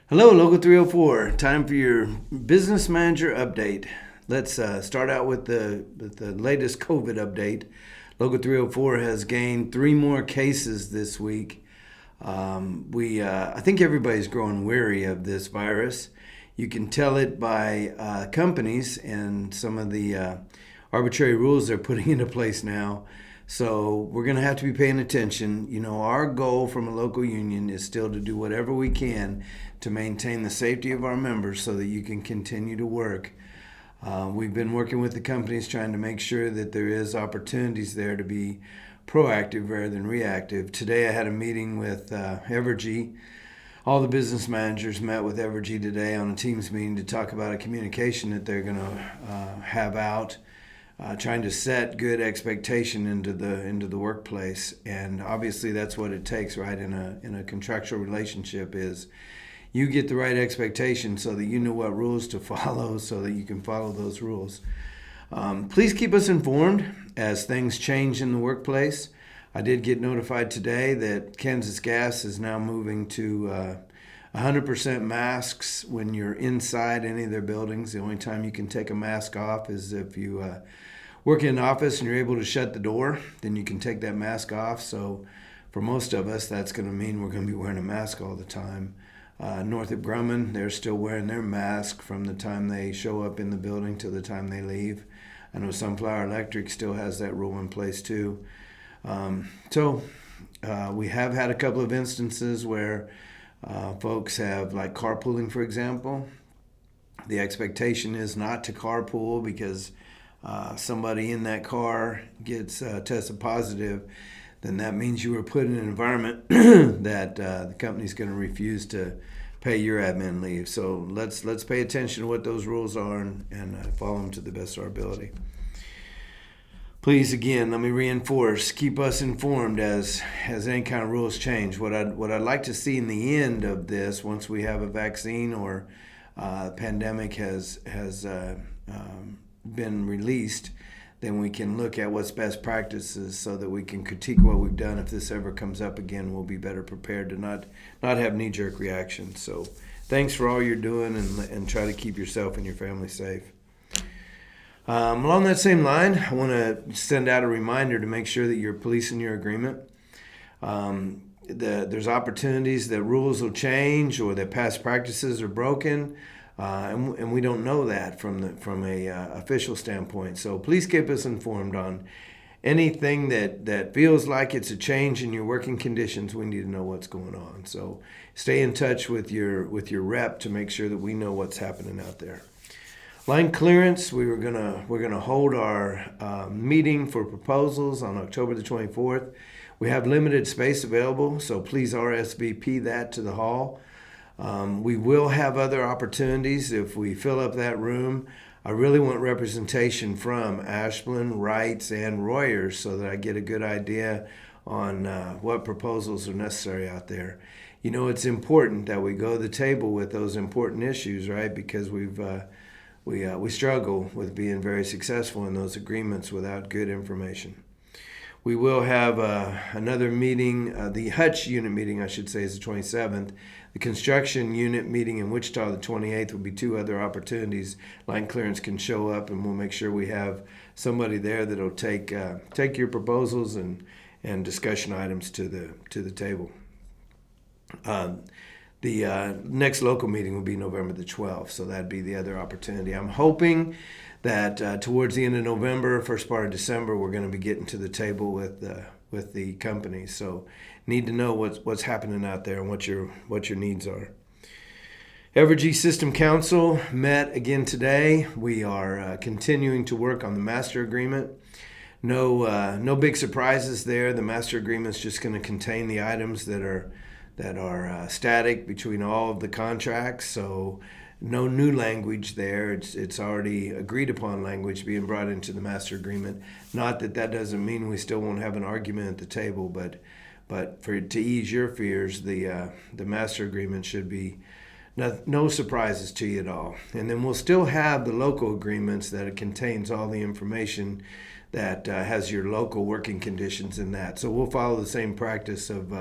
Hello, Local 304. Time for your business manager update. Let's start out with the latest COVID update. Local 304 has gained 3 more cases this week. I think everybody's growing weary of this virus. You can tell it by companies and some of the arbitrary rules they're putting into place now. So we're going to have to be paying attention. Our goal from a local union is still to do whatever we can to maintain the safety of our members so that you can continue to work. We've been working with the companies trying to make sure that there is opportunities there to be proactive rather than reactive. Today I had a meeting with Evergy. All the business managers met with Evergy today on a Teams meeting to talk about a communication that they're going to have out, trying to set good expectation into the workplace. And obviously that's what it takes, right? In a contractual relationship is you get the right expectation so that you know what rules to follow so that you can follow those rules. Please keep us informed as things change in the workplace. I did get notified today that Kansas Gas is now moving to 100% masks when you're inside any of their buildings. The only time you can take a mask off is if you work in an office and you're able to shut the door, then you can take that mask off. So for most of us, that's going to mean we're going to be wearing a mask all the time. North of Grumman, they're still wearing their mask from the time they show up in the building to the time they leave. I know Sunflower Electric still has that rule in place too. We have had a couple of instances where folks have, like carpooling, for example. The expectation is not to carpool because somebody in that car gets tested positive. Then that means you were put in an environment that the company's going to refuse to pay your admin leave. So let's pay attention to what those rules are and follow them to the best of our ability. Please, again, let me reinforce, keep us informed as any kind of rules change. What I'd like to see in the end of this, once we have a vaccine or pandemic has been released, then we can look at what's best practices so that we can critique what we've done. If this ever comes up again, we'll be better prepared to not have knee-jerk reactions. So thanks for all you're doing and try to keep yourself and your family safe. Along that same line, I want to send out a reminder to make sure that you're policing your agreement. There's opportunities that rules will change or that past practices are broken. And we don't know that from a official standpoint. So please keep us informed on anything that feels like it's a change in your working conditions. We need to know what's going on. So stay in touch with your rep to make sure that we know what's happening out there. Line clearance, we're gonna hold our meeting for proposals on October the 24th. We have limited space available, so please RSVP that to the hall. We will have other opportunities if we fill up that room. I really want representation from Ashland, Wrights, and Royers so that I get a good idea on what proposals are necessary out there. It's important that we go to the table with those important issues, right? Because we struggle with being very successful in those agreements without good information. We will have another meeting, the Hutch unit meeting, I should say, is the 27th. The construction unit meeting in Wichita, the 28th, will be 2 other opportunities. Line clearance can show up, and we'll make sure we have somebody there that'll take your proposals and discussion items to the table. The next local meeting will be November the 12th, so that'd be the other opportunity. I'm hoping that towards the end of November, first part of December, we're going to be getting to the table with the companies. So need to know what's happening out there and what your needs are. Evergy System Council met again today. We are continuing to work on the master agreement. No big surprises there. The master agreement is just going to contain the items that are static between all of the contracts. So no new language there. It's already agreed upon language being brought into the master agreement. Not that doesn't mean we still won't have an argument at the table, but to ease your fears, the master agreement should be no surprises to you at all. And then we'll still have the local agreements that it contains all the information that has your local working conditions in that. So we'll follow the same practice of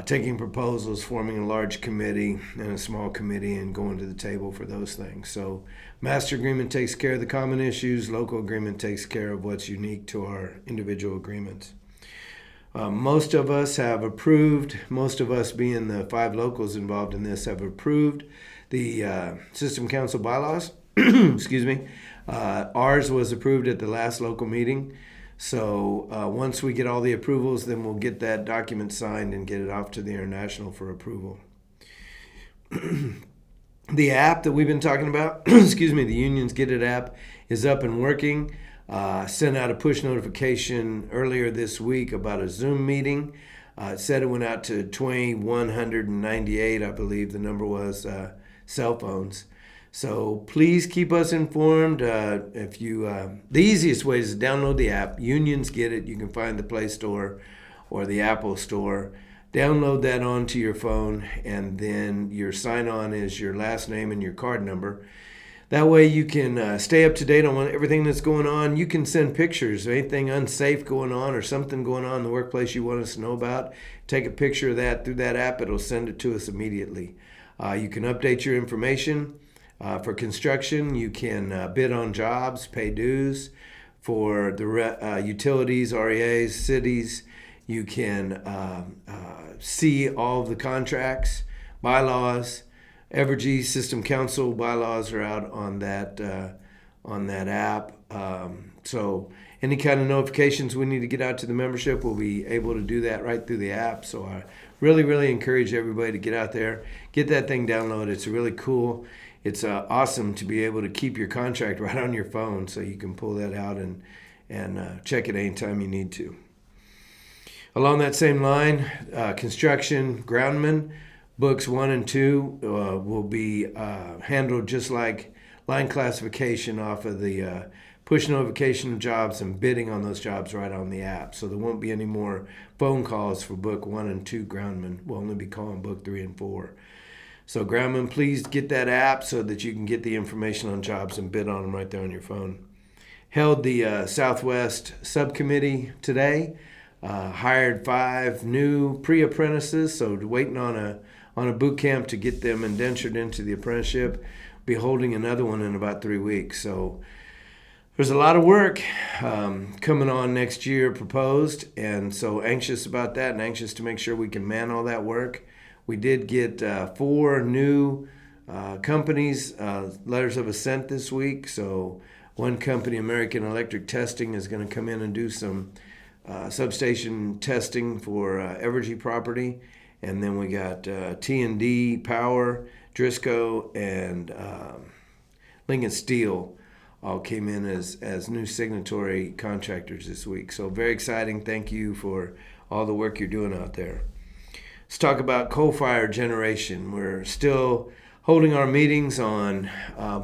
taking proposals, forming a large committee and a small committee, and going to the table for those things. So master agreement takes care of the common issues. Local agreement takes care of what's unique to our individual agreements. Most of us have approved, most of us being the 5 locals involved in this, have approved the System Council bylaws. Excuse me. Ours was approved at the last local meeting. So once we get all the approvals, then we'll get that document signed and get it off to the International for approval. The app that we've been talking about, excuse me, the Unions Get It app is up and working. Sent out a push notification earlier this week about a Zoom meeting. It said it went out to 2,198, I believe the number was, cell phones. So please keep us informed. The easiest way is to download the app. Unions Get It. You can find the Play Store or the Apple Store. Download that onto your phone, and then your sign-on is your last name and your card number. That way you can stay up to date on everything that's going on. You can send pictures of anything unsafe going on or something going on in the workplace you want us to know about. Take a picture of that through that app. It'll send it to us immediately. You can update your information. For construction, you can bid on jobs, pay dues. For the utilities, REAs, cities, you can see all of the contracts, bylaws. Evergy System Council bylaws are out on that app. So any kind of notifications we need to get out to the membership, we'll be able to do that right through the app. So I really, really encourage everybody to get out there, get that thing downloaded. It's really cool. It's awesome to be able to keep your contract right on your phone, so you can pull that out and check it anytime you need to. Along that same line, construction groundmen, books 1 and 2 will be handled just like line classification off of the push notification of jobs and bidding on those jobs right on the app. So there won't be any more phone calls for book 1 and 2 groundmen. We'll only be calling book 3 and 4. So groundmen, please get that app so that you can get the information on jobs and bid on them right there on your phone. Held the Southwest Subcommittee today. Hired 5 new pre-apprentices, so waiting on a boot camp to get them indentured into the apprenticeship. Be holding another one in about 3 weeks. So there's a lot of work coming on next year proposed, and so anxious about that and anxious to make sure we can man all that work. We did get 4 new companies letters of assent this week. So one company, American Electric Testing, is going to come in and do some substation testing for Evergy property. And then we got T&D Power, Driscoll, and Lincoln Steel all came in as new signatory contractors this week. So very exciting. Thank you for all the work you're doing out there. Let's talk about coal-fired generation. We're still holding our meetings on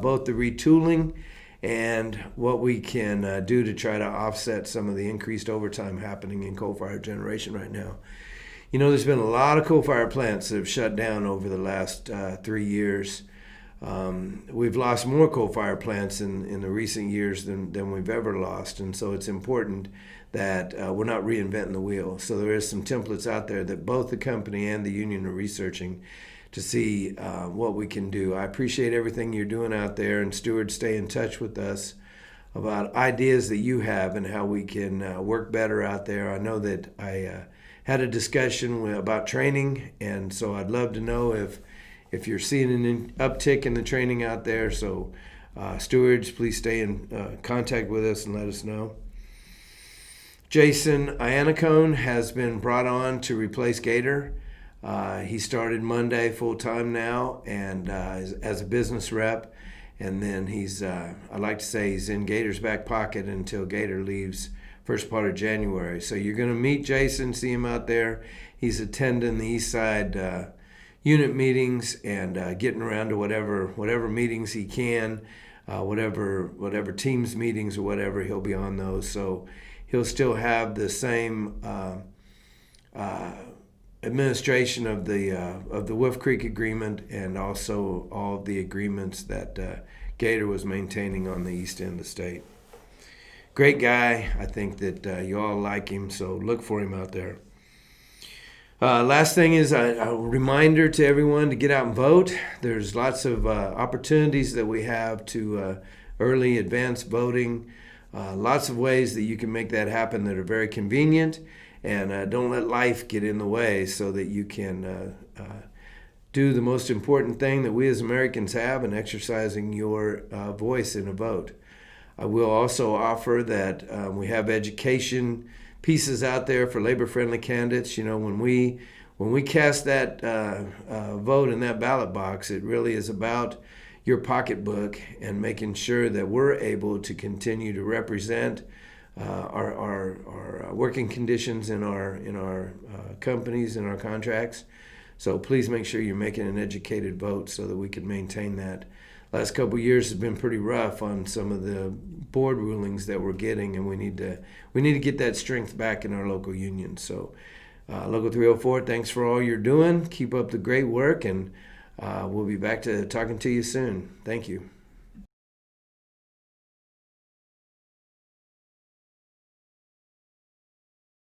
both the retooling and what we can do to try to offset some of the increased overtime happening in coal-fired generation right now. You know, there's been a lot of coal-fired plants that have shut down over the last 3 years. We've lost more coal-fired plants in the recent years than we've ever lost, and so it's important that we're not reinventing the wheel. So there is some templates out there that both the company and the union are researching to see what we can do. I appreciate everything you're doing out there, and Steward, stay in touch with us about ideas that you have and how we can work better out there. I know that I had a discussion about training, and so I'd love to know if you're seeing an uptick in the training out there. So stewards, please stay in contact with us and let us know. Jason Ianacone has been brought on to replace Gator. He started Monday full-time now, and as a business rep. And then he's, I like to say, he's in Gator's back pocket until Gator leaves first part of January. So you're going to meet Jason, see him out there. He's attending the East Side unit meetings and getting around to whatever meetings he can, whatever teams meetings or whatever, he'll be on those. So he'll still have the same administration of the Wolf Creek agreement, and also all of the agreements that Gator was maintaining on the east end of the state. Great guy. I think that you all like him, so look for him out there. Last thing is a reminder to everyone to get out and vote. There's lots of opportunities that we have to early advance voting. Lots of ways that you can make that happen that are very convenient, and don't let life get in the way so that you can do the most important thing that we as Americans have in exercising your voice in a vote. I will also offer that we have education pieces out there for labor-friendly candidates. You know, when we cast that vote in that ballot box, it really is about your pocketbook and making sure that we're able to continue to represent our working conditions in our companies and our contracts. So please make sure you're making an educated vote so that we can maintain that. Last couple of years has been pretty rough on some of the board rulings that we're getting, and we need to get that strength back in our local union. So, Local 304, thanks for all you're doing. Keep up the great work, and we'll be back to talking to you soon. Thank you.